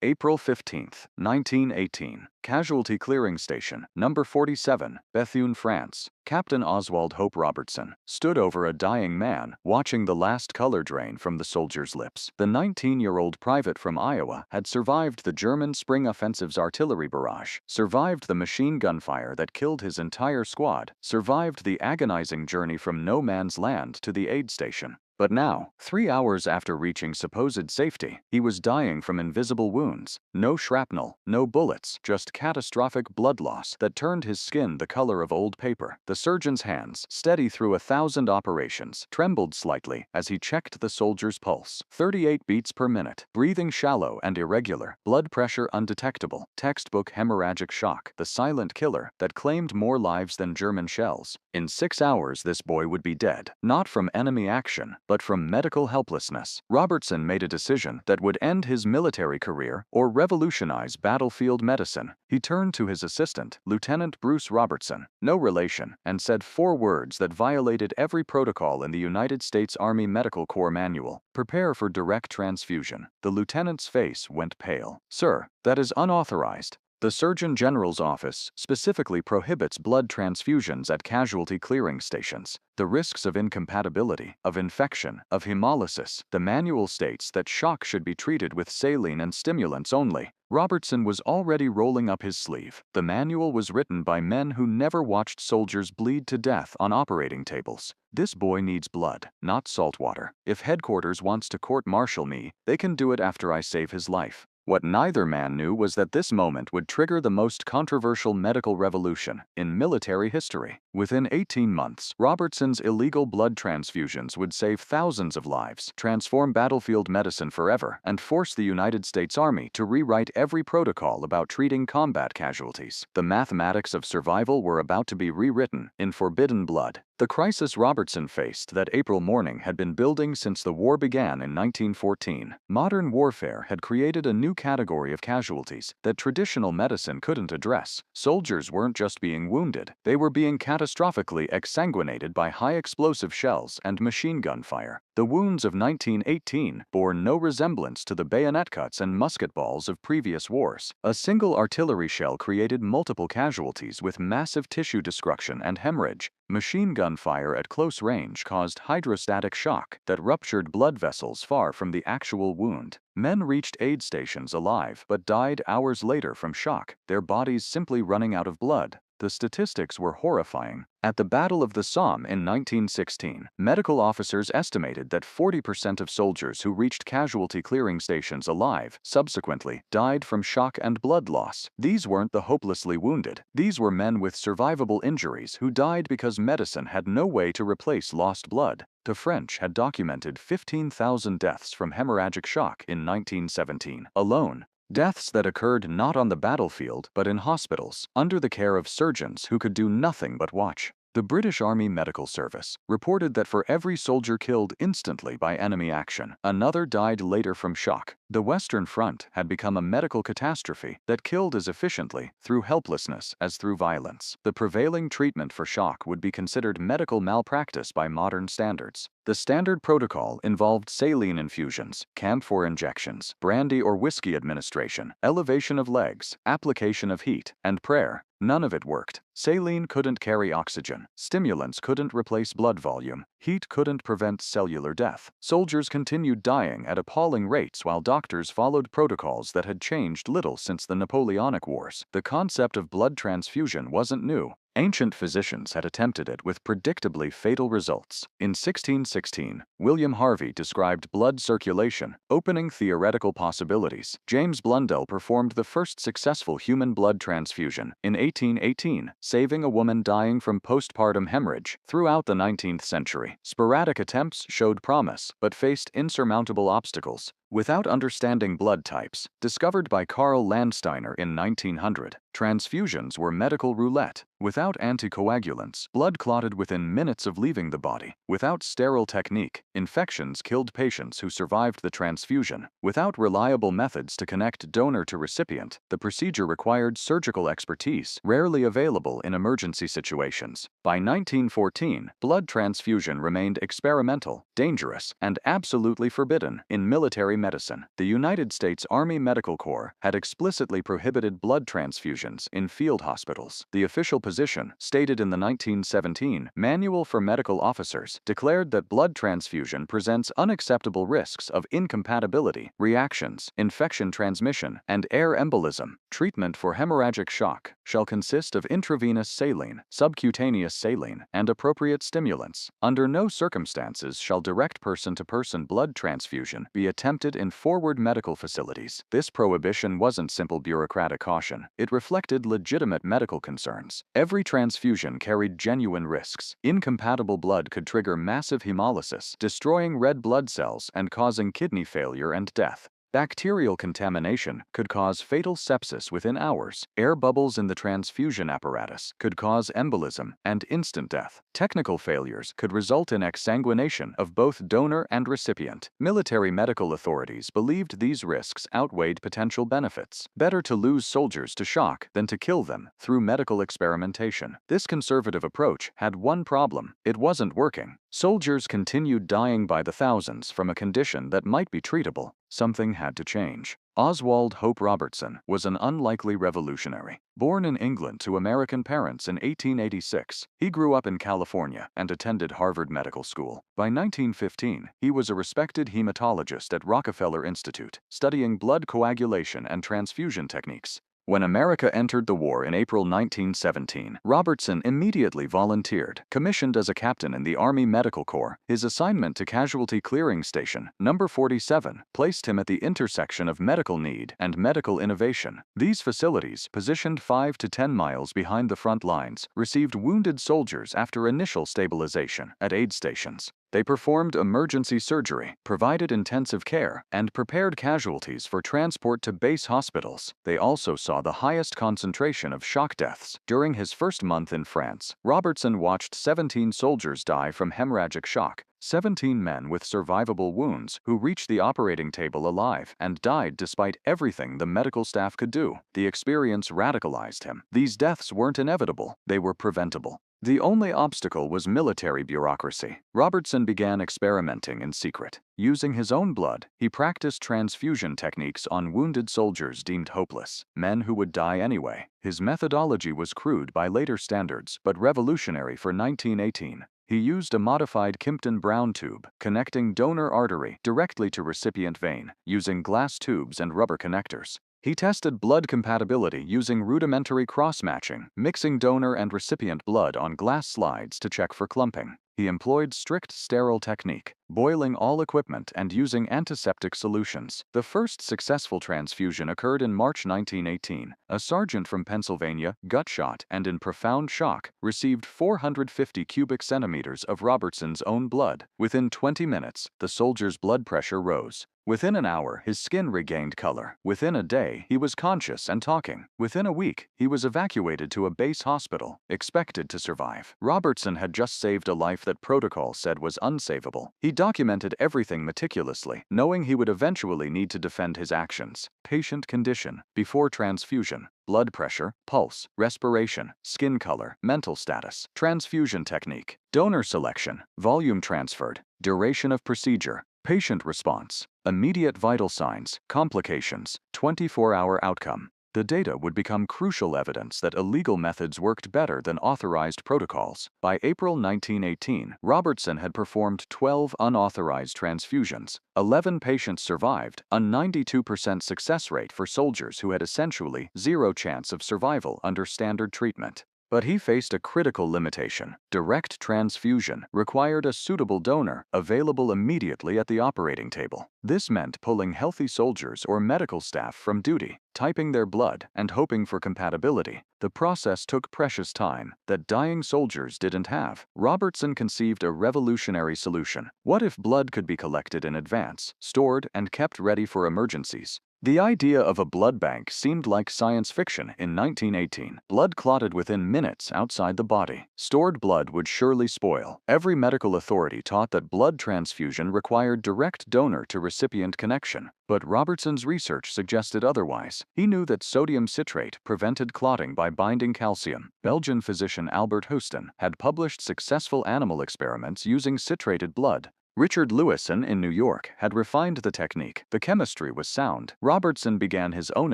April 15, 1918. Casualty Clearing Station, number 47, Bethune, France. Captain Oswald Hope Robertson stood over a dying man, watching the last color drain from the soldier's lips. The 19-year-old private from Iowa had survived the German spring offensive's artillery barrage, survived the machine gun fire that killed his entire squad, survived the agonizing journey from no man's land to the aid station. But now, 3 hours after reaching supposed safety, he was dying from invisible wounds. No shrapnel, no bullets, just catastrophic blood loss that turned his skin the color of old paper. The surgeon's hands, steady through 1,000 operations, trembled slightly as he checked the soldier's pulse. 38 beats per minute, breathing shallow and irregular, blood pressure undetectable, textbook hemorrhagic shock, the silent killer that claimed more lives than German shells. In 6 hours, this boy would be dead, not from enemy action, but from medical helplessness. Robertson made a decision that would end his military career or revolutionize battlefield medicine. He turned to his assistant, Lieutenant Bruce Robertson, no relation, and said 4 words that violated every protocol in the United States Army Medical Corps manual: "Prepare for direct transfusion." The lieutenant's face went pale. "Sir, that is unauthorized. The Surgeon General's office specifically prohibits blood transfusions at casualty clearing stations. The risks of incompatibility, of infection, of hemolysis. The manual states that shock should be treated with saline and stimulants only." Robertson was already rolling up his sleeve. The manual was written by men who never watched soldiers bleed to death on operating tables. This boy needs blood, not salt water. If headquarters wants to court-martial me, they can do it after I save his life. What neither man knew was that this moment would trigger the most controversial medical revolution in military history. Within 18 months, Robertson's illegal blood transfusions would save thousands of lives, transform battlefield medicine forever, and force the United States Army to rewrite every protocol about treating combat casualties. The mathematics of survival were about to be rewritten in forbidden blood. The crisis Robertson faced that April morning had been building since the war began in 1914. Modern warfare had created a new category of casualties that traditional medicine couldn't address. Soldiers weren't just being wounded, they were being catastrophically exsanguinated by high-explosive shells and machine gun fire. The wounds of 1918 bore no resemblance to the bayonet cuts and musket balls of previous wars. A single artillery shell created multiple casualties with massive tissue destruction and hemorrhage. Machine gun fire at close range caused hydrostatic shock that ruptured blood vessels far from the actual wound. Men reached aid stations alive but died hours later from shock, their bodies simply running out of blood. The statistics were horrifying. At the Battle of the Somme in 1916, medical officers estimated that 40% of soldiers who reached casualty clearing stations alive subsequently died from shock and blood loss. These weren't the hopelessly wounded. These were men with survivable injuries who died because medicine had no way to replace lost blood. The French had documented 15,000 deaths from hemorrhagic shock in 1917 alone. Deaths that occurred not on the battlefield but in hospitals, under the care of surgeons who could do nothing but watch. The British Army Medical Service reported that for every soldier killed instantly by enemy action, another died later from shock. The Western Front had become a medical catastrophe that killed as efficiently through helplessness as through violence. The prevailing treatment for shock would be considered medical malpractice by modern standards. The standard protocol involved saline infusions, camphor injections, brandy or whiskey administration, elevation of legs, application of heat, and prayer. None of it worked. Saline couldn't carry oxygen. Stimulants couldn't replace blood volume. Heat couldn't prevent cellular death. Soldiers continued dying at appalling rates while doctors followed protocols that had changed little since the Napoleonic Wars. The concept of blood transfusion wasn't new. Ancient physicians had attempted it with predictably fatal results. In 1616, William Harvey described blood circulation, opening theoretical possibilities. James Blundell performed the first successful human blood transfusion in 1818, saving a woman dying from postpartum hemorrhage. Throughout the 19th century, sporadic attempts showed promise but faced insurmountable obstacles. Without understanding blood types, discovered by Karl Landsteiner in 1900, transfusions were medical roulette. Without anticoagulants, blood clotted within minutes of leaving the body. Without sterile technique, infections killed patients who survived the transfusion. Without reliable methods to connect donor to recipient, the procedure required surgical expertise, rarely available in emergency situations. By 1914, blood transfusion remained experimental, dangerous, and absolutely forbidden in military medicine. The United States Army Medical Corps had explicitly prohibited blood transfusions in field hospitals. The official position, stated in the 1917 Manual for Medical Officers, declared that blood transfusion presents unacceptable risks of incompatibility, reactions, infection transmission, and air embolism. Treatment for hemorrhagic shock shall consist of intravenous saline, subcutaneous saline, and appropriate stimulants. Under no circumstances shall direct person-to-person blood transfusion be attempted in forward medical facilities. This prohibition wasn't simple bureaucratic caution. It reflected legitimate medical concerns. Every transfusion carried genuine risks. Incompatible blood could trigger massive hemolysis, destroying red blood cells and causing kidney failure and death. Bacterial contamination could cause fatal sepsis within hours. Air bubbles in the transfusion apparatus could cause embolism and instant death. Technical failures could result in exsanguination of both donor and recipient. Military medical authorities believed these risks outweighed potential benefits. Better to lose soldiers to shock than to kill them through medical experimentation. This conservative approach had one problem: it wasn't working. Soldiers continued dying by the thousands from a condition that might be treatable. Something had to change. Oswald Hope Robertson was an unlikely revolutionary. Born in England to American parents in 1886, he grew up in California and attended Harvard Medical School. By 1915, he was a respected hematologist at Rockefeller Institute, studying blood coagulation and transfusion techniques. When America entered the war in April 1917, Robertson immediately volunteered. Commissioned as a captain in the Army Medical Corps, his assignment to Casualty Clearing Station number 47 placed him at the intersection of medical need and medical innovation. These facilities, positioned 5 to 10 miles behind the front lines, received wounded soldiers after initial stabilization at aid stations. They performed emergency surgery, provided intensive care, and prepared casualties for transport to base hospitals. They also saw the highest concentration of shock deaths. During his first month in France, Robertson watched 17 soldiers die from hemorrhagic shock. 17 men with survivable wounds who reached the operating table alive and died despite everything the medical staff could do. The experience radicalized him. These deaths weren't inevitable, they were preventable. The only obstacle was military bureaucracy. Robertson began experimenting in secret. Using his own blood, he practiced transfusion techniques on wounded soldiers deemed hopeless, men who would die anyway. His methodology was crude by later standards, but revolutionary for 1918. He used a modified Kimpton-Brown tube, connecting donor artery directly to recipient vein, using glass tubes and rubber connectors. He tested blood compatibility using rudimentary cross-matching, mixing donor and recipient blood on glass slides to check for clumping. He employed strict sterile technique, boiling all equipment and using antiseptic solutions. The first successful transfusion occurred in March 1918. A sergeant from Pennsylvania, gut shot and in profound shock, received 450 cubic centimeters of Robertson's own blood. Within 20 minutes, the soldier's blood pressure rose. Within an hour, his skin regained color. Within a day, he was conscious and talking. Within a week, he was evacuated to a base hospital, expected to survive. Robertson had just saved a life that protocol said was unsavable. He documented everything meticulously, knowing he would eventually need to defend his actions. Patient condition, before transfusion, blood pressure, pulse, respiration, skin color, mental status, transfusion technique, donor selection, volume transferred, duration of procedure, patient response, immediate vital signs, complications, 24-hour outcome. The data would become crucial evidence that illegal methods worked better than authorized protocols. By April 1918, Robertson had performed 12 unauthorized transfusions. 11 patients survived, a 92% success rate for soldiers who had essentially zero chance of survival under standard treatment. But he faced a critical limitation. Direct transfusion required a suitable donor available immediately at the operating table. This meant pulling healthy soldiers or medical staff from duty, typing their blood, and hoping for compatibility. The process took precious time that dying soldiers didn't have. Robertson conceived a revolutionary solution. What if blood could be collected in advance, stored, and kept ready for emergencies? The idea of a blood bank seemed like science fiction in 1918. Blood clotted within minutes outside the body. Stored blood would surely spoil. Every medical authority taught that blood transfusion required direct donor-to-recipient connection. But Robertson's research suggested otherwise. He knew that sodium citrate prevented clotting by binding calcium. Belgian physician Albert Houston had published successful animal experiments using citrated blood. Richard Lewison in New York had refined the technique. The chemistry was sound. Robertson began his own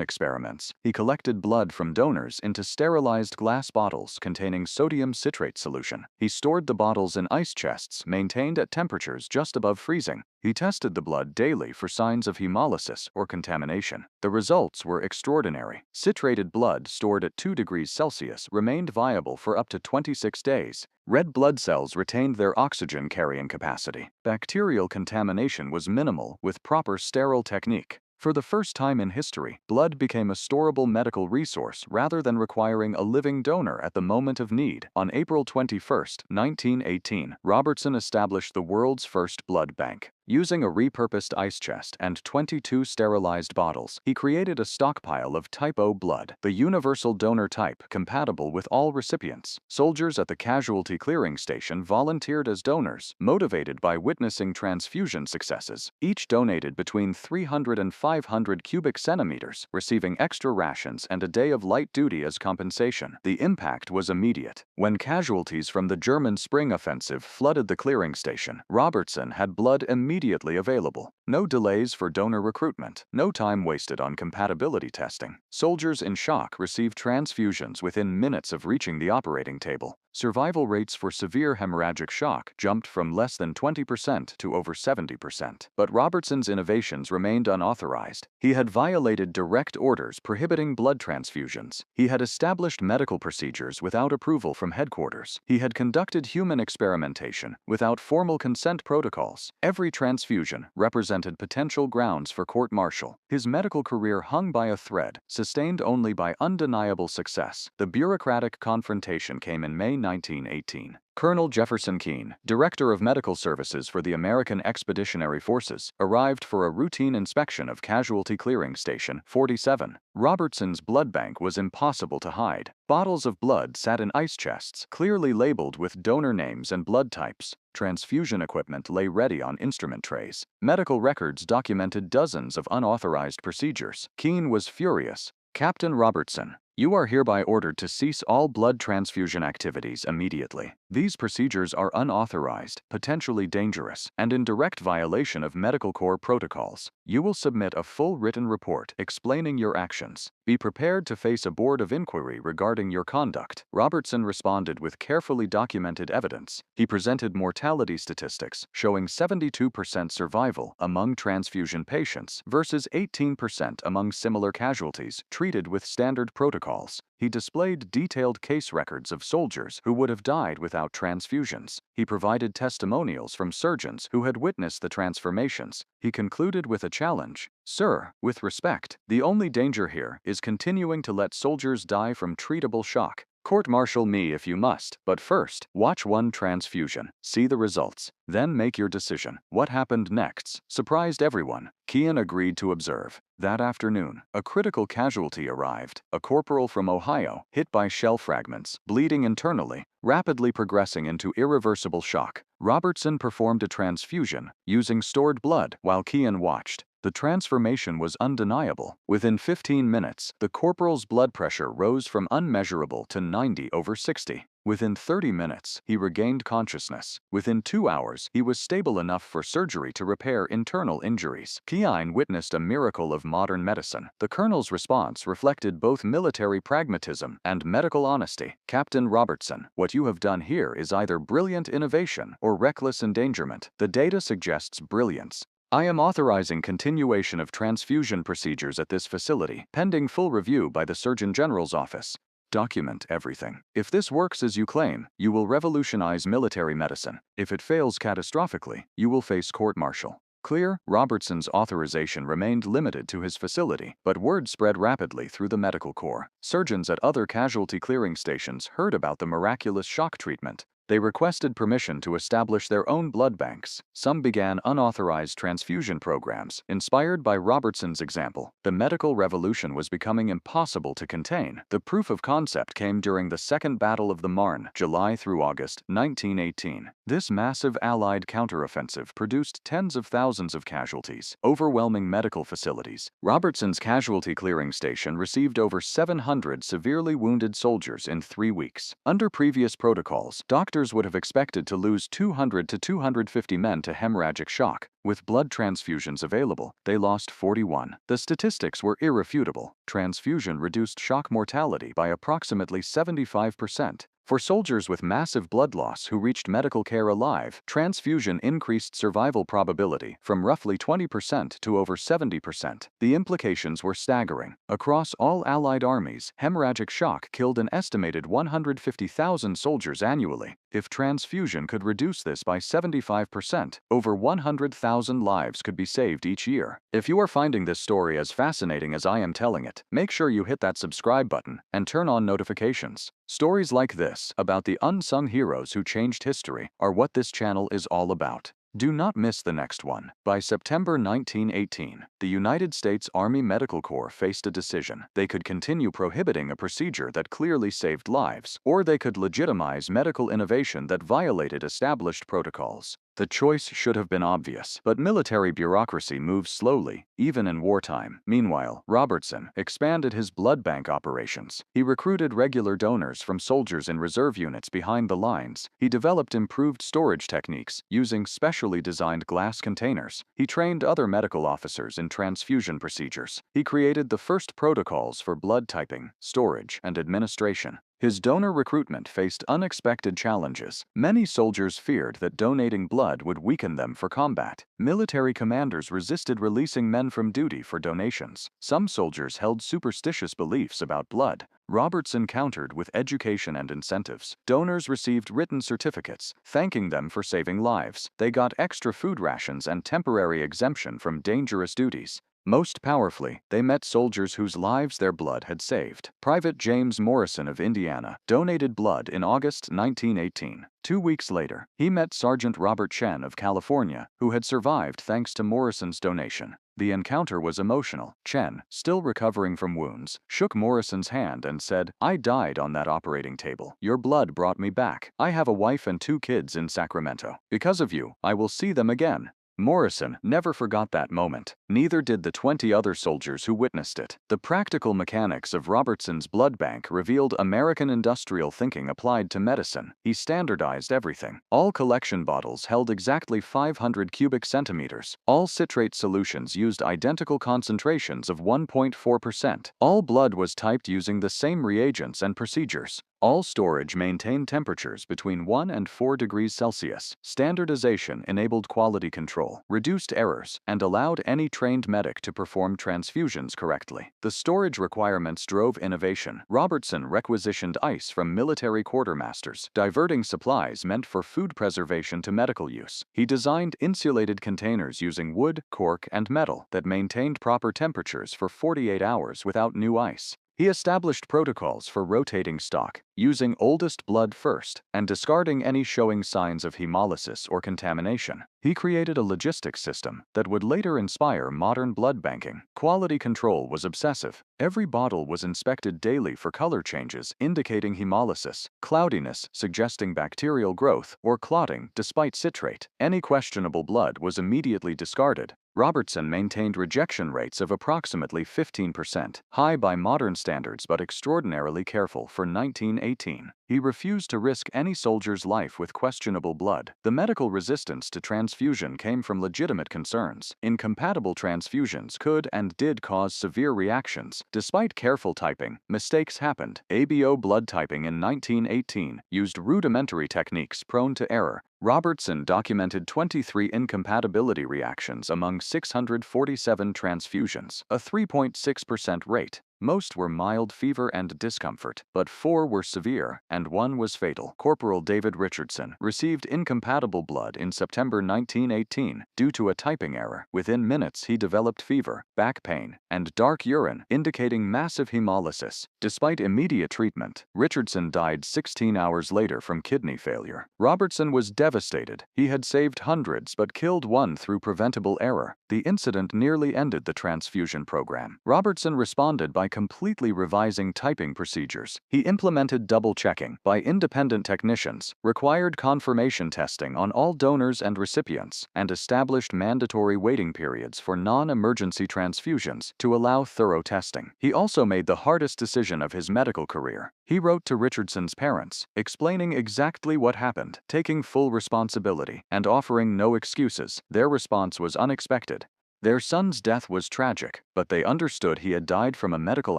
experiments. He collected blood from donors into sterilized glass bottles containing sodium citrate solution. He stored the bottles in ice chests maintained at temperatures just above freezing. He tested the blood daily for signs of hemolysis or contamination. The results were extraordinary. Citrated blood stored at 2 degrees Celsius remained viable for up to 26 days. Red blood cells retained their oxygen carrying capacity. Bacterial contamination was minimal with proper sterile technique. For the first time in history, blood became a storable medical resource rather than requiring a living donor at the moment of need. On April 21, 1918, Robertson established the world's first blood bank. Using a repurposed ice chest and 22 sterilized bottles, he created a stockpile of type O blood, the universal donor type compatible with all recipients. Soldiers at the casualty clearing station volunteered as donors, motivated by witnessing transfusion successes. Each donated between 300 and 500 cubic centimeters, receiving extra rations and a day of light duty as compensation. The impact was immediate. When casualties from the German spring offensive flooded the clearing station, Robertson had blood immediately available. No delays for donor recruitment, no time wasted on compatibility testing. Soldiers in shock received transfusions within minutes of reaching the operating table. Survival rates for severe hemorrhagic shock jumped from less than 20% to over 70%. But Robertson's innovations remained unauthorized. He had violated direct orders prohibiting blood transfusions. He had established medical procedures without approval from headquarters. He had conducted human experimentation without formal consent protocols. Every transfusion represented potential grounds for court-martial. His medical career hung by a thread, sustained only by undeniable success. The bureaucratic confrontation came in May 1918. Colonel Jefferson Keane, Director of Medical Services for the American Expeditionary Forces, arrived for a routine inspection of Casualty Clearing Station 47. Robertson's blood bank was impossible to hide. Bottles of blood sat in ice chests, clearly labeled with donor names and blood types. Transfusion equipment lay ready on instrument trays. Medical records documented dozens of unauthorized procedures. Keane was furious. "Captain Robertson, you are hereby ordered to cease all blood transfusion activities immediately. These procedures are unauthorized, potentially dangerous, and in direct violation of Medical Corps protocols. You will submit a full written report explaining your actions. Be prepared to face a board of inquiry regarding your conduct." Robertson responded with carefully documented evidence. He presented mortality statistics showing 72% survival among transfusion patients versus 18% among similar casualties treated with standard protocols. He displayed detailed case records of soldiers who would have died without transfusions. He provided testimonials from surgeons who had witnessed the transformations. He concluded with a challenge. "Sir, with respect, the only danger here is continuing to let soldiers die from treatable shock. Court-martial me if you must, but first, watch one transfusion, see the results, then make your decision." What happened next surprised everyone. Keane agreed to observe. That afternoon, a critical casualty arrived, a corporal from Ohio, hit by shell fragments, bleeding internally, rapidly progressing into irreversible shock. Robertson performed a transfusion, using stored blood, while Keane watched. The transformation was undeniable. Within 15 minutes, the corporal's blood pressure rose from unmeasurable to 90/60. Within 30 minutes, he regained consciousness. Within 2 hours, he was stable enough for surgery to repair internal injuries. Keane witnessed a miracle of modern medicine. The colonel's response reflected both military pragmatism and medical honesty. "Captain Robertson, what you have done here is either brilliant innovation or reckless endangerment. The data suggests brilliance. I am authorizing continuation of transfusion procedures at this facility, pending full review by the Surgeon General's office. Document everything. If this works as you claim, you will revolutionize military medicine. If it fails catastrophically, you will face court-martial." Clear, Robertson's authorization remained limited to his facility, but word spread rapidly through the medical corps. Surgeons at other casualty clearing stations heard about the miraculous shock treatment. They requested permission to establish their own blood banks. Some began unauthorized transfusion programs, inspired by Robertson's example. The medical revolution was becoming impossible to contain. The proof of concept came during the Second Battle of the Marne, July through August 1918. This massive Allied counteroffensive produced tens of thousands of casualties, overwhelming medical facilities. Robertson's casualty clearing station received over 700 severely wounded soldiers in 3 weeks. Under previous protocols, doctors doctors would have expected to lose 200 to 250 men to hemorrhagic shock. With blood transfusions available, they lost 41. The statistics were irrefutable. Transfusion reduced shock mortality by approximately 75%. For soldiers with massive blood loss who reached medical care alive, transfusion increased survival probability from roughly 20% to over 70%. The implications were staggering. Across all Allied armies, hemorrhagic shock killed an estimated 150,000 soldiers annually. If transfusion could reduce this by 75%, over 100,000 lives could be saved each year. If you are finding this story as fascinating as I am telling it, make sure you hit that subscribe button and turn on notifications. Stories like this, about the unsung heroes who changed history, are what this channel is all about. Do not miss the next one. By September 1918, the United States Army Medical Corps faced a decision. They could continue prohibiting a procedure that clearly saved lives, or they could legitimize medical innovation that violated established protocols. The choice should have been obvious, but military bureaucracy moves slowly, even in wartime. Meanwhile, Robertson expanded his blood bank operations. He recruited regular donors from soldiers in reserve units behind the lines. He developed improved storage techniques using specially designed glass containers. He trained other medical officers in transfusion procedures. He created the first protocols for blood typing, storage, and administration. His donor recruitment faced unexpected challenges. Many soldiers feared that donating blood would weaken them for combat. Military commanders resisted releasing men from duty for donations. Some soldiers held superstitious beliefs about blood. Robertson countered with education and incentives. Donors received written certificates, thanking them for saving lives. They got extra food rations and temporary exemption from dangerous duties. Most powerfully, they met soldiers whose lives their blood had saved. Private James Morrison of Indiana donated blood in August 1918. 2 weeks later, he met Sergeant Robert Chen of California, who had survived thanks to Morrison's donation. The encounter was emotional. Chen, still recovering from wounds, shook Morrison's hand and said, "I died on that operating table. Your blood brought me back. I have a wife and 2 kids in Sacramento. Because of you, I will see them again." Morrison never forgot that moment. Neither did the 20 other soldiers who witnessed it. The practical mechanics of Robertson's blood bank revealed American industrial thinking applied to medicine. He standardized everything. All collection bottles held exactly 500 cubic centimeters. All citrate solutions used identical concentrations of 1.4%. All blood was typed using the same reagents and procedures. All storage maintained temperatures between 1 and 4 degrees Celsius. Standardization enabled quality control, reduced errors, and allowed any trained medic to perform transfusions correctly. The storage requirements drove innovation. Robertson requisitioned ice from military quartermasters, diverting supplies meant for food preservation to medical use. He designed insulated containers using wood, cork, and metal that maintained proper temperatures for 48 hours without new ice. He established protocols for rotating stock, using oldest blood first, and discarding any showing signs of hemolysis or contamination. He created a logistics system that would later inspire modern blood banking. Quality control was obsessive. Every bottle was inspected daily for color changes indicating hemolysis, cloudiness suggesting bacterial growth, or clotting despite citrate. Any questionable blood was immediately discarded. Robertson maintained rejection rates of approximately 15%, high by modern standards but extraordinarily careful for 1918. He refused to risk any soldier's life with questionable blood. The medical resistance to transfusion came from legitimate concerns. Incompatible transfusions could and did cause severe reactions. Despite careful typing, mistakes happened. ABO blood typing in 1918 used rudimentary techniques prone to error. Robertson documented 23 incompatibility reactions among 647 transfusions, a 3.6% rate. Most were mild fever and discomfort, but 4 were severe, and 1 was fatal. Corporal David Richardson received incompatible blood in September 1918 due to a typing error. Within minutes, he developed fever, back pain, and dark urine, indicating massive hemolysis. Despite immediate treatment, Richardson died 16 hours later from kidney failure. Robertson was devastated. He had saved hundreds but killed 1 through preventable error. The incident nearly ended the transfusion program. Robertson responded by completely revising typing procedures. He implemented double-checking by independent technicians, required confirmation testing on all donors and recipients, and established mandatory waiting periods for non-emergency transfusions to allow thorough testing. He also made the hardest decision of his medical career. He wrote to Richardson's parents, explaining exactly what happened, taking full responsibility, and offering no excuses. Their response was unexpected. Their son's death was tragic, but they understood he had died from a medical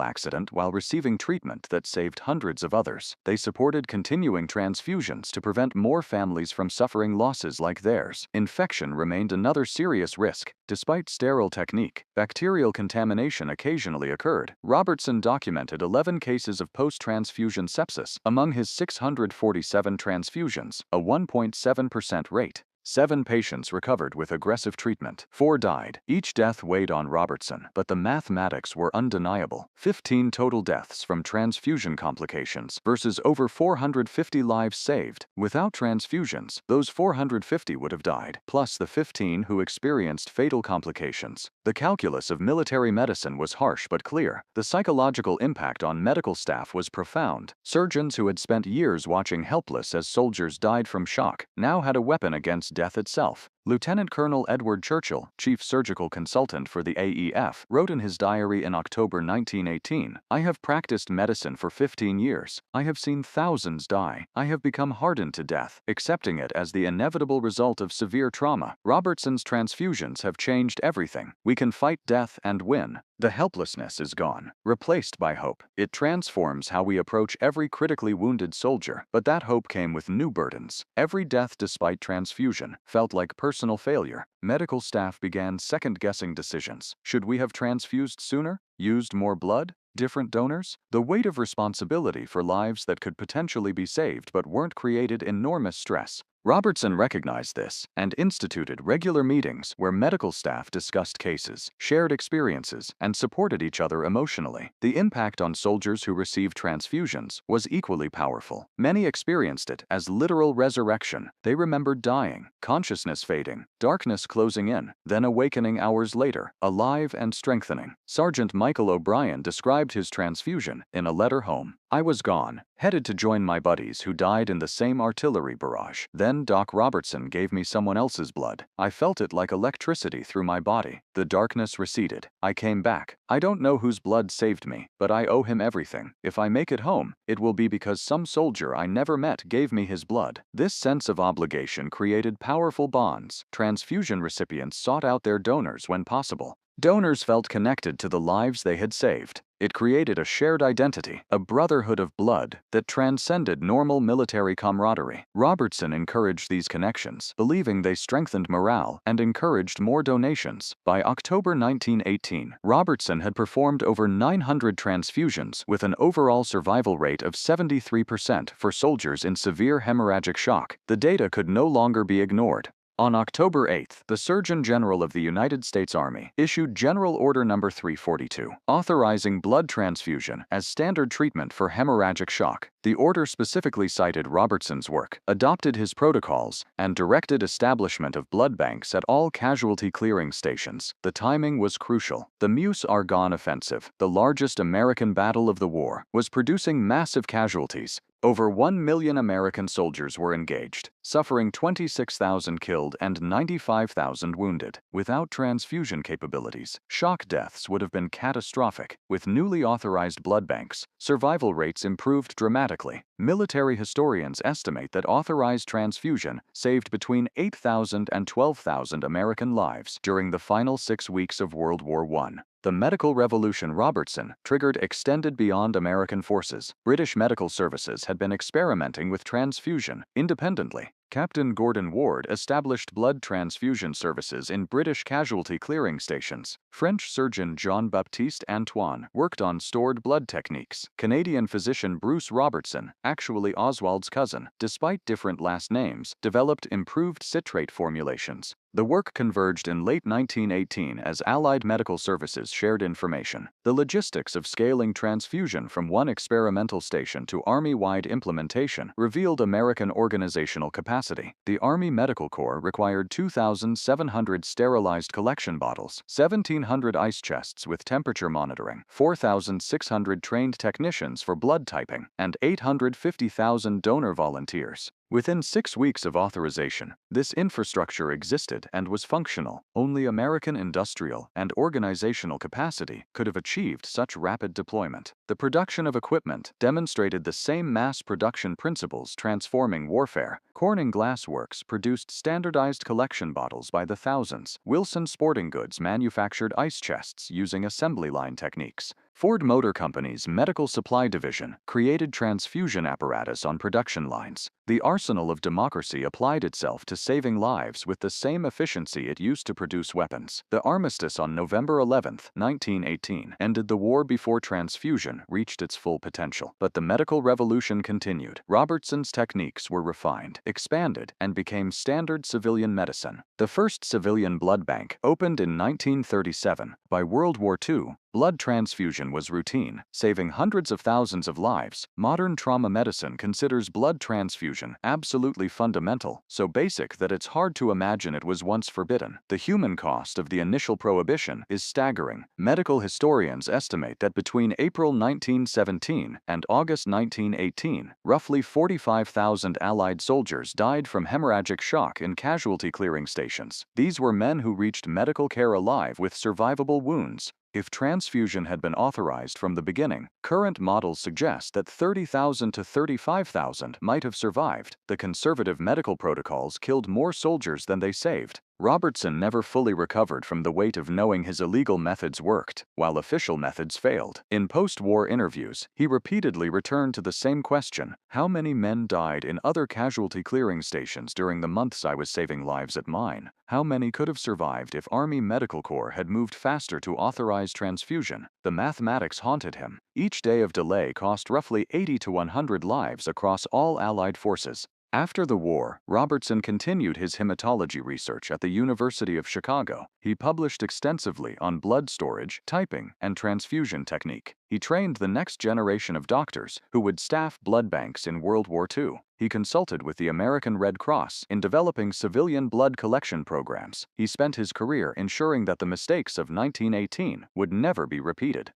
accident while receiving treatment that saved hundreds of others. They supported continuing transfusions to prevent more families from suffering losses like theirs. Infection remained another serious risk. Despite sterile technique, bacterial contamination occasionally occurred. Robertson documented 11 cases of post-transfusion sepsis among his 647 transfusions, a 1.7% rate. 7 patients recovered with aggressive treatment. 4 died. Each death weighed on Robertson, but the mathematics were undeniable. 15 total deaths from transfusion complications versus over 450 lives saved. Without transfusions, those 450 would have died, plus the 15 who experienced fatal complications. The calculus of military medicine was harsh but clear. The psychological impact on medical staff was profound. Surgeons who had spent years watching helpless as soldiers died from shock now had a weapon against death itself. Lieutenant Colonel Edward Churchill, chief surgical consultant for the AEF, wrote in his diary in October 1918, "I have practiced medicine for 15 years. I have seen thousands die. I have become hardened to death, accepting it as the inevitable result of severe trauma. Robertson's transfusions have changed everything. We can fight death and win. The helplessness is gone, replaced by hope. It transforms how we approach every critically wounded soldier, but that hope came with new burdens. Every death despite transfusion felt like personal failure. Medical staff began second-guessing decisions. Should we have transfused sooner? Used more blood? Different donors? The weight of responsibility for lives that could potentially be saved but weren't created enormous stress. Robertson recognized this and instituted regular meetings where medical staff discussed cases, shared experiences, and supported each other emotionally. The impact on soldiers who received transfusions was equally powerful. Many experienced it as literal resurrection. They remembered dying, consciousness fading, darkness closing in, then awakening hours later, alive and strengthening. Sergeant Michael O'Brien described his transfusion in a letter home. "I was gone, headed to join my buddies who died in the same artillery barrage. Then Doc Robertson gave me someone else's blood. I felt it like electricity through my body. The darkness receded. I came back. I don't know whose blood saved me, but I owe him everything. If I make it home, it will be because some soldier I never met gave me his blood." This sense of obligation created powerful bonds. Transfusion recipients sought out their donors when possible. Donors felt connected to the lives they had saved. It created a shared identity, a brotherhood of blood that transcended normal military camaraderie. Robertson encouraged these connections, believing they strengthened morale and encouraged more donations. By October 1918, Robertson had performed over 900 transfusions with an overall survival rate of 73% for soldiers in severe hemorrhagic shock. The data could no longer be ignored. On October 8, the Surgeon General of the United States Army issued General Order No. 342, authorizing blood transfusion as standard treatment for hemorrhagic shock. The order specifically cited Robertson's work, adopted his protocols, and directed establishment of blood banks at all casualty clearing stations. The timing was crucial. The Meuse-Argonne offensive, the largest American battle of the war, was producing massive casualties. Over 1 million American soldiers were engaged, suffering 26,000 killed and 95,000 wounded. Without transfusion capabilities, shock deaths would have been catastrophic. With newly authorized blood banks, survival rates improved dramatically. Military historians estimate that authorized transfusion saved between 8,000 and 12,000 American lives during the final 6 weeks of World War I. The medical revolution Robertson triggered extended beyond American forces. British medical services had been experimenting with transfusion independently. Captain Gordon Ward established blood transfusion services in British casualty clearing stations. French surgeon Jean-Baptiste Antoine worked on stored blood techniques. Canadian physician Bruce Robertson, actually Oswald's cousin, despite different last names, developed improved citrate formulations. The work converged in late 1918 as Allied medical services shared information. The logistics of scaling transfusion from one experimental station to Army-wide implementation revealed American organizational capacity. The Army Medical Corps required 2,700 sterilized collection bottles, 1,700 ice chests with temperature monitoring, 4,600 trained technicians for blood typing, and 850,000 donor volunteers. Within 6 weeks of authorization, this infrastructure existed and was functional. Only American industrial and organizational capacity could have achieved such rapid deployment. The production of equipment demonstrated the same mass production principles transforming warfare. Corning Glass Works produced standardized collection bottles by the thousands. Wilson Sporting Goods manufactured ice chests using assembly line techniques. Ford Motor Company's Medical Supply Division created transfusion apparatus on production lines. The arsenal of democracy applied itself to saving lives with the same efficiency it used to produce weapons. The armistice on November 11, 1918, ended the war before transfusion reached its full potential. But the medical revolution continued. Robertson's techniques were refined, expanded, and became standard civilian medicine. The first civilian blood bank opened in 1937. By World War II, blood transfusion was routine, saving hundreds of thousands of lives. Modern trauma medicine considers blood transfusion absolutely fundamental, so basic that it's hard to imagine it was once forbidden. The human cost of the initial prohibition is staggering. Medical historians estimate that between April 1917 and August 1918, roughly 45,000 Allied soldiers died from hemorrhagic shock in casualty clearing stations. These were men who reached medical care alive with survivable wounds. If transfusion had been authorized from the beginning, current models suggest that 30,000 to 35,000 might have survived. The conservative medical protocols killed more soldiers than they saved. Robertson never fully recovered from the weight of knowing his illegal methods worked, while official methods failed. In post-war interviews, he repeatedly returned to the same question: how many men died in other casualty clearing stations during the months I was saving lives at mine? How many could have survived if Army Medical Corps had moved faster to authorize transfusion? The mathematics haunted him. Each day of delay cost roughly 80 to 100 lives across all Allied forces. After the war, Robertson continued his hematology research at the University of Chicago. He published extensively on blood storage, typing, and transfusion technique. He trained the next generation of doctors who would staff blood banks in World War II. He consulted with the American Red Cross in developing civilian blood collection programs. He spent his career ensuring that the mistakes of 1918 would never be repeated.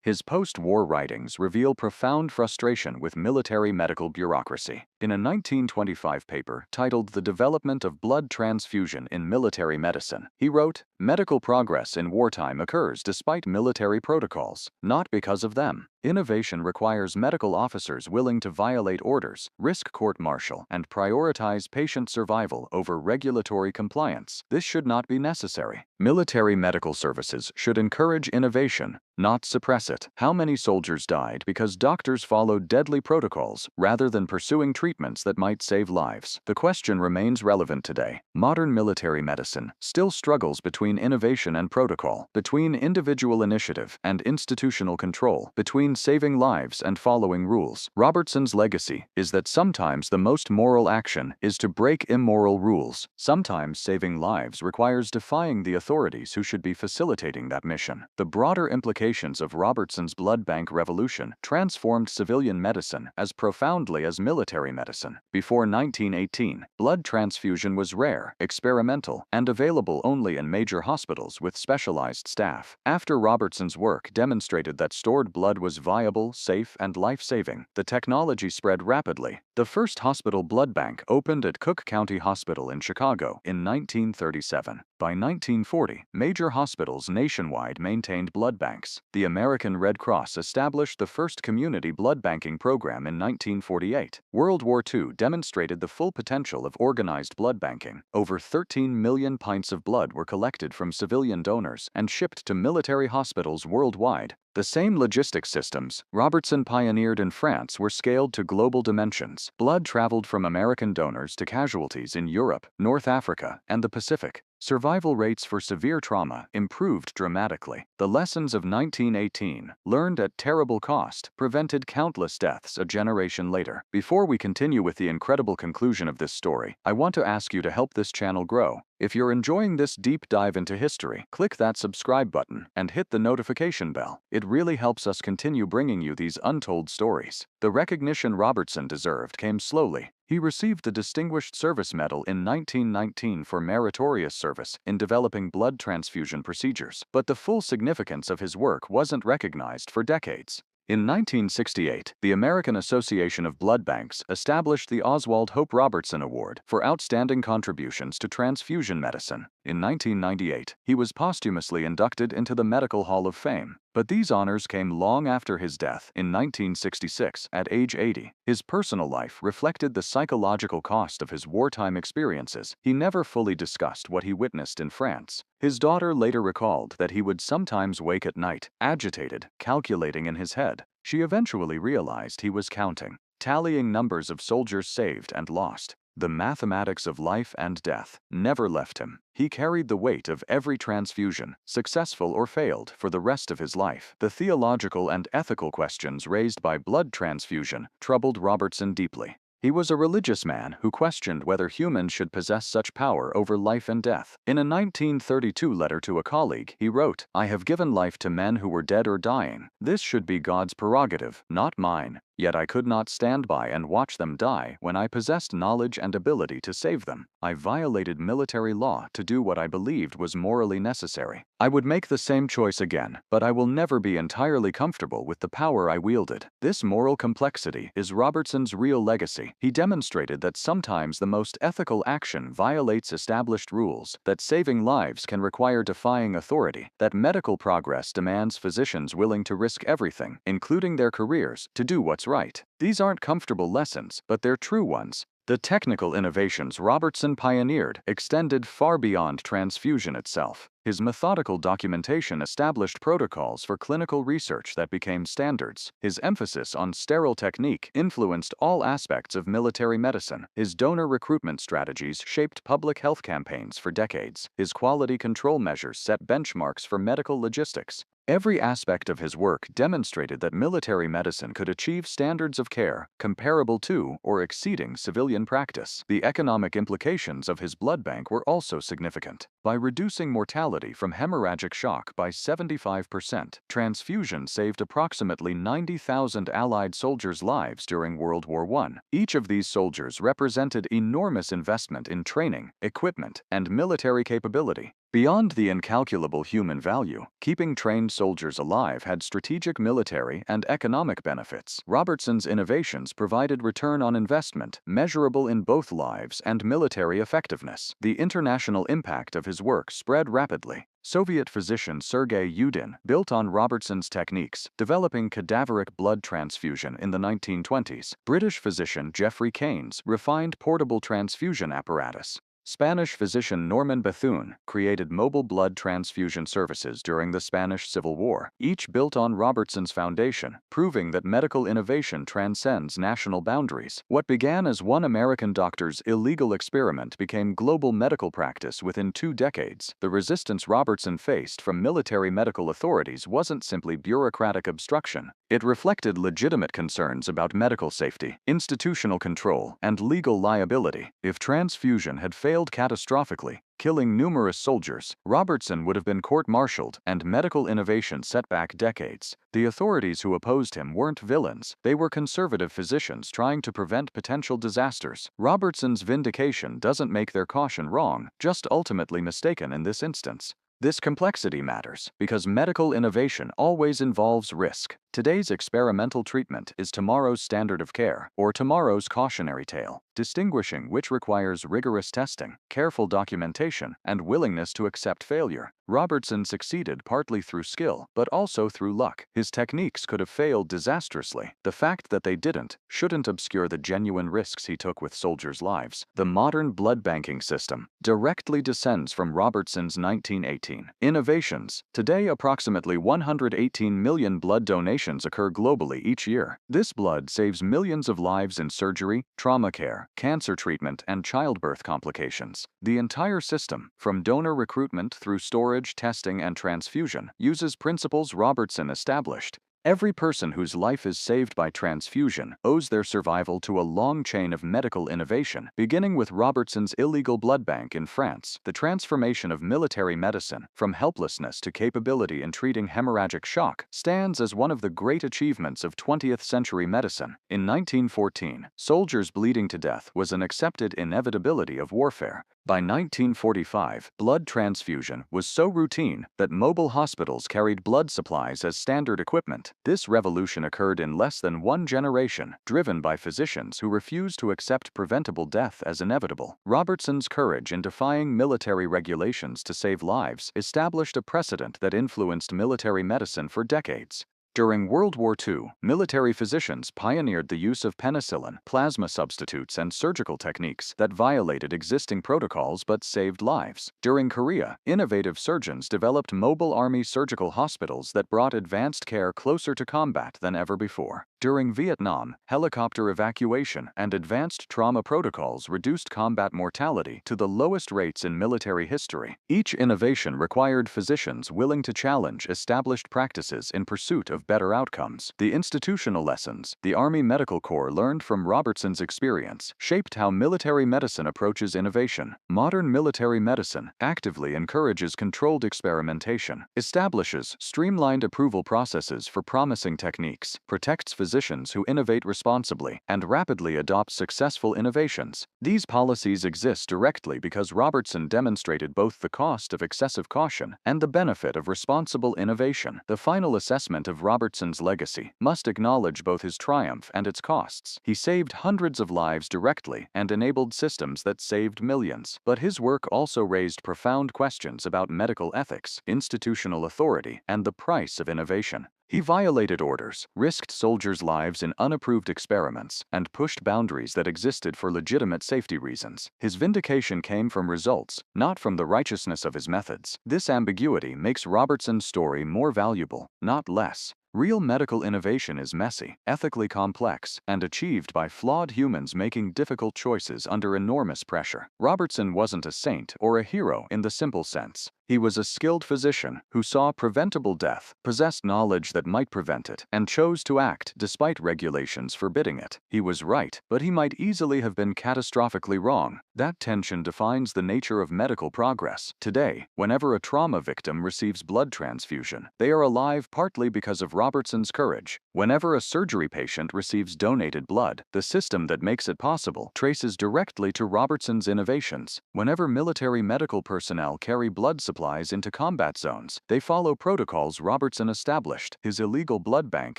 His post-war writings reveal profound frustration with military medical bureaucracy. In a 1925 paper titled The Development of Blood Transfusion in Military Medicine, he wrote, "Medical progress in wartime occurs despite military protocols, not because of them. Innovation requires medical officers willing to violate orders, risk court-martial, and prioritize patient survival over regulatory compliance. This should not be necessary. Military medical services should encourage innovation, not suppress it." How many soldiers died because doctors followed deadly protocols rather than pursuing treatments that might save lives? The question remains relevant today. Modern military medicine still struggles between innovation and protocol, between individual initiative and institutional control, between saving lives and following rules. Robertson's legacy is that sometimes the most moral action is to break immoral rules. Sometimes saving lives requires defying the authorities who should be facilitating that mission. The broader implications of Robertson's blood bank revolution transformed civilian medicine as profoundly as military medicine. Before 1918, blood transfusion was rare, experimental, and available only in major hospitals with specialized staff. After Robertson's work demonstrated that stored blood was viable, safe, and life-saving, the technology spread rapidly. The first hospital blood bank opened at Cook County Hospital in Chicago in 1937. By 1940, major hospitals nationwide maintained blood banks. The American Red Cross established the first community blood banking program in 1948. World War II demonstrated the full potential of organized blood banking. Over 13 million pints of blood were collected from civilian donors and shipped to military hospitals worldwide. The same logistics systems Robertson pioneered in France were scaled to global dimensions. Blood traveled from American donors to casualties in Europe, North Africa, and the Pacific. Survival rates for severe trauma improved dramatically. The lessons of 1918, learned at terrible cost, prevented countless deaths a generation later. Before we continue with the incredible conclusion of this story, I want to ask you to help this channel grow. If you're enjoying this deep dive into history, click that subscribe button and hit the notification bell. It really helps us continue bringing you these untold stories. The recognition Robertson deserved came slowly. He received the Distinguished Service Medal in 1919 for meritorious service in developing blood transfusion procedures, but the full significance of his work wasn't recognized for decades. In 1968, the American Association of Blood Banks established the Oswald Hope Robertson Award for outstanding contributions to transfusion medicine. In 1998, he was posthumously inducted into the Medical Hall of Fame. But these honors came long after his death in 1966 at age 80. His personal life reflected the psychological cost of his wartime experiences. He never fully discussed what he witnessed in France. His daughter later recalled that he would sometimes wake at night, agitated, calculating in his head. She eventually realized he was counting, tallying numbers of soldiers saved and lost. The mathematics of life and death never left him. He carried the weight of every transfusion, successful or failed, for the rest of his life. The theological and ethical questions raised by blood transfusion troubled Robertson deeply. He was a religious man who questioned whether humans should possess such power over life and death. In a 1932 letter to a colleague, he wrote, "I have given life to men who were dead or dying. This should be God's prerogative, not mine. Yet I could not stand by and watch them die when I possessed knowledge and ability to save them. I violated military law to do what I believed was morally necessary. I would make the same choice again, but I will never be entirely comfortable with the power I wielded." This moral complexity is Robertson's real legacy. He demonstrated that sometimes the most ethical action violates established rules, that saving lives can require defying authority, that medical progress demands physicians willing to risk everything, including their careers, to do what's right. These aren't comfortable lessons, but they're true ones. The technical innovations Robertson pioneered extended far beyond transfusion itself. His methodical documentation established protocols for clinical research that became standards. His emphasis on sterile technique influenced all aspects of military medicine. His donor recruitment strategies shaped public health campaigns for decades. His quality control measures set benchmarks for medical logistics. Every aspect of his work demonstrated that military medicine could achieve standards of care comparable to or exceeding civilian practice. The economic implications of his blood bank were also significant. By reducing mortality from hemorrhagic shock by 75%, transfusion saved approximately 90,000 Allied soldiers' lives during World War I. Each of these soldiers represented enormous investment in training, equipment, and military capability. Beyond the incalculable human value, keeping trained soldiers alive had strategic military and economic benefits. Robertson's innovations provided return on investment, measurable in both lives and military effectiveness. The international impact of his work spread rapidly. Soviet physician Sergei Yudin built on Robertson's techniques, developing cadaveric blood transfusion in the 1920s. British physician Geoffrey Keynes refined portable transfusion apparatus. Spanish physician Norman Bethune created mobile blood transfusion services during the Spanish Civil War, each built on Robertson's foundation, proving that medical innovation transcends national boundaries. What began as one American doctor's illegal experiment became global medical practice within 2 decades. The resistance Robertson faced from military medical authorities wasn't simply bureaucratic obstruction. It reflected legitimate concerns about medical safety, institutional control, and legal liability. If transfusion had failed catastrophically, killing numerous soldiers, Robertson would have been court-martialed and medical innovation set back decades. The authorities who opposed him weren't villains. They were conservative physicians trying to prevent potential disasters. Robertson's vindication doesn't make their caution wrong, just ultimately mistaken in this instance. This complexity matters because medical innovation always involves risk. Today's experimental treatment is tomorrow's standard of care, or tomorrow's cautionary tale, distinguishing which requires rigorous testing, careful documentation, and willingness to accept failure. Robertson succeeded partly through skill, but also through luck. His techniques could have failed disastrously. The fact that they didn't shouldn't obscure the genuine risks he took with soldiers' lives. The modern blood banking system directly descends from Robertson's 1918 innovations. Today, approximately 118 million blood donations donations occur globally each year. This blood saves millions of lives in surgery, trauma care, cancer treatment, and childbirth complications. The entire system, from donor recruitment through storage, testing, and transfusion, uses principles Robertson established. Every person whose life is saved by transfusion owes their survival to a long chain of medical innovation, beginning with Robertson's illegal blood bank in France. The transformation of military medicine, from helplessness to capability in treating hemorrhagic shock, stands as one of the great achievements of 20th century medicine. In 1914, soldiers bleeding to death was an accepted inevitability of warfare. By 1945, blood transfusion was so routine that mobile hospitals carried blood supplies as standard equipment. This revolution occurred in less than one generation, driven by physicians who refused to accept preventable death as inevitable. Robertson's courage in defying military regulations to save lives established a precedent that influenced military medicine for decades. During World War II, military physicians pioneered the use of penicillin, plasma substitutes, and surgical techniques that violated existing protocols but saved lives. During Korea, innovative surgeons developed mobile army surgical hospitals that brought advanced care closer to combat than ever before. During Vietnam, helicopter evacuation and advanced trauma protocols reduced combat mortality to the lowest rates in military history. Each innovation required physicians willing to challenge established practices in pursuit of better outcomes. The institutional lessons the Army Medical Corps learned from Robertson's experience shaped how military medicine approaches innovation. Modern military medicine actively encourages controlled experimentation, establishes streamlined approval processes for promising techniques, protects physicians who innovate responsibly, and rapidly adopt successful innovations. These policies exist directly because Robertson demonstrated both the cost of excessive caution and the benefit of responsible innovation. The final assessment of Robertson's legacy must acknowledge both his triumph and its costs. He saved hundreds of lives directly and enabled systems that saved millions. But his work also raised profound questions about medical ethics, institutional authority, and the price of innovation. He violated orders, risked soldiers' lives in unapproved experiments, and pushed boundaries that existed for legitimate safety reasons. His vindication came from results, not from the righteousness of his methods. This ambiguity makes Robertson's story more valuable, not less. Real medical innovation is messy, ethically complex, and achieved by flawed humans making difficult choices under enormous pressure. Robertson wasn't a saint or a hero in the simple sense. He was a skilled physician who saw preventable death, possessed knowledge that might prevent it, and chose to act despite regulations forbidding it. He was right, but he might easily have been catastrophically wrong. That tension defines the nature of medical progress. Today, whenever a trauma victim receives blood transfusion, they are alive partly because of Robertson's courage. Whenever a surgery patient receives donated blood, the system that makes it possible traces directly to Robertson's innovations. Whenever military medical personnel carry blood supplies into combat zones, they follow protocols Robertson established. His illegal blood bank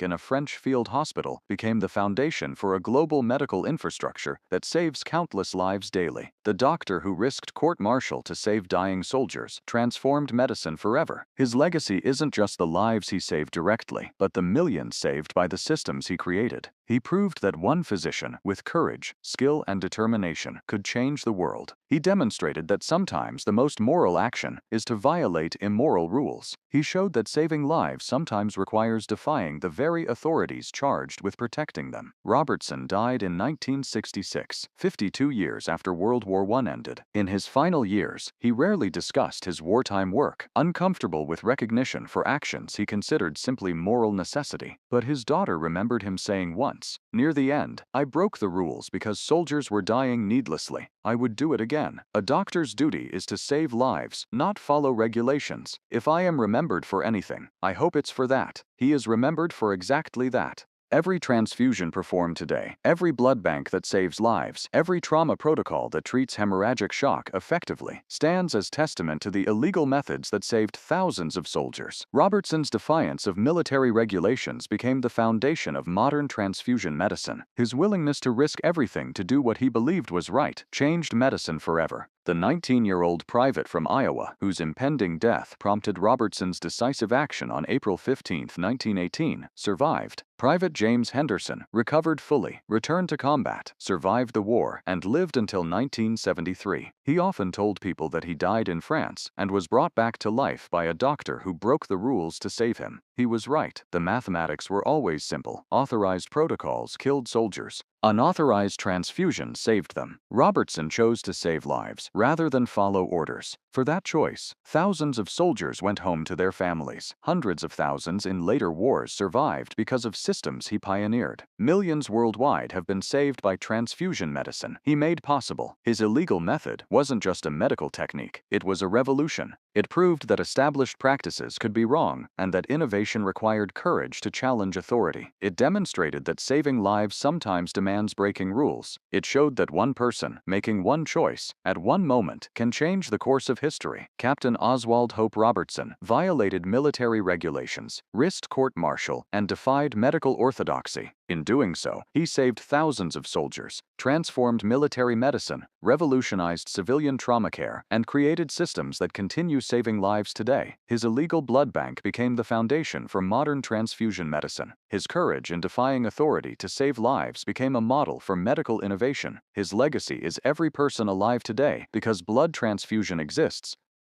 in a French field hospital became the foundation for a global medical infrastructure that saves countless lives daily. The doctor who risked court-martial to save dying soldiers transformed medicine forever. His legacy isn't just the lives he saved directly, but the millions saved by the systems he created. He proved that one physician, with courage, skill, and determination, could change the world. He demonstrated that sometimes the most moral action is to violate immoral rules. He showed that saving lives sometimes requires defying the very authorities charged with protecting them. Robertson died in 1966, 52 years after World War I ended. In his final years, he rarely discussed his wartime work, uncomfortable with recognition for actions he considered simply moral necessity. But his daughter remembered him saying once, "Near the end, I broke the rules because soldiers were dying needlessly. I would do it again." A doctor's duty is to save lives, not follow regulations. If I am remembered for anything, I hope it's for that. He is remembered for exactly that. Every transfusion performed today, every blood bank that saves lives, every trauma protocol that treats hemorrhagic shock effectively, stands as testament to the illegal methods that saved thousands of soldiers. Robertson's defiance of military regulations became the foundation of modern transfusion medicine. His willingness to risk everything to do what he believed was right changed medicine forever. The 19-year-old private from Iowa, whose impending death prompted Robertson's decisive action on April 15, 1918, survived. Private James Henderson recovered fully, returned to combat, survived the war, and lived until 1973. He often told people that he died in France and was brought back to life by a doctor who broke the rules to save him. He was right. The mathematics were always simple. Authorized protocols killed soldiers. Unauthorized transfusion saved them. Robertson chose to save lives rather than follow orders. For that choice, thousands of soldiers went home to their families. Hundreds of thousands in later wars survived because of systems he pioneered. Millions worldwide have been saved by transfusion medicine he made possible. His illegal method wasn't just a medical technique, it was a revolution. It proved that established practices could be wrong and that innovation required courage to challenge authority. It demonstrated that saving lives sometimes demands breaking rules. It showed that one person, making one choice, at one moment, can change the course of history. Captain Oswald Hope Robertson violated military regulations, risked court-martial, and defied medical orthodoxy. In doing so, he saved thousands of soldiers, transformed military medicine, revolutionized civilian trauma care, and created systems that continue saving lives today. His illegal blood bank became the foundation for modern transfusion medicine. His courage in defying authority to save lives became a model for medical innovation. His legacy is every person alive today because blood transfusion exists.